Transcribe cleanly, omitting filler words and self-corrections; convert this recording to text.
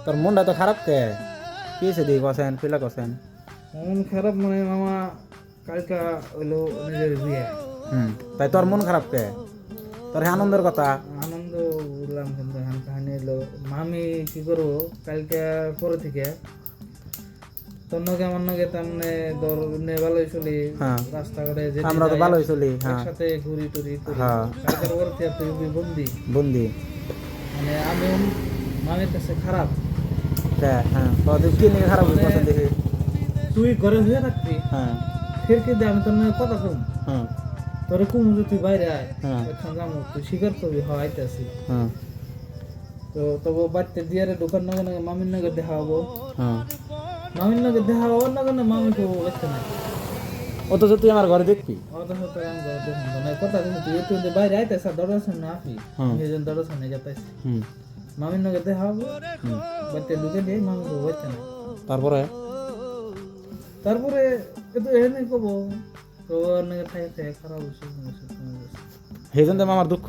তোর মনটা তো খারাপ কে কি হয়েছে দিই কছেন পিলা কছেন মন খারাপ মানে মামা কালকা হইলো নিজের বিয়ে। তাই তোর মন খারাপ কে তোর হে আনন্দের কথা আনন্দ উঠলাম কিন্তু এখন কাহিনী এলো মামি কি করবো কালকে পরে থেকে তোর নগে আমার নগে তার মানে ধর নে ভালোই চলি হ্যাঁ। রাস্তাঘাটে যেতে আমরা তো যাই, ভালোই চলি হ্যাঁ একসাথে ঘুরি টুরি করি। হ্যাঁ। কালকের পরে থেকে তুই হবি বন্দি বন্দি মানে আমি মামির কাছে খারাপ। হ্যাঁ তো তুই কি নিয়ে খারাপ মানে পছন্দ দেখি তুই ঘরে হয়ে থাকবি হ্যাঁ ফেরকে দিয়ে আমি তোর নগে কথা শুন হ্যাঁ তোর কুম যে তুই বাইরে আয় হ্যাঁ এখন যাবো তুই স্বীকার করবি হয় আইতেছি। হ্যাঁ তো তবু বাড়িতে দিয়ে দোকান নগে নগে মামির নগে দেখা হবো হ্যাঁ মামির নগে দেখা হবো নগে না মামি তো দেখতে নাই অথচ তুই আমার ঘরে দেখবি অত হতো আমি দেখুন মানে কথা কিন্তু তুই একটু বাইরে আইতেছ দরজার সামনে আসবি এই জন্য দরজার সামনে যেতেছি মামির নগে দেখা হবো বাড়িতে ঢুকে দিয়ে মামি তো হইতে না তারপরে তারপরে একটু এনে কবো তো নগে খাই খাই খারাপ হয়েছে সেই জন্য আমার দুঃখ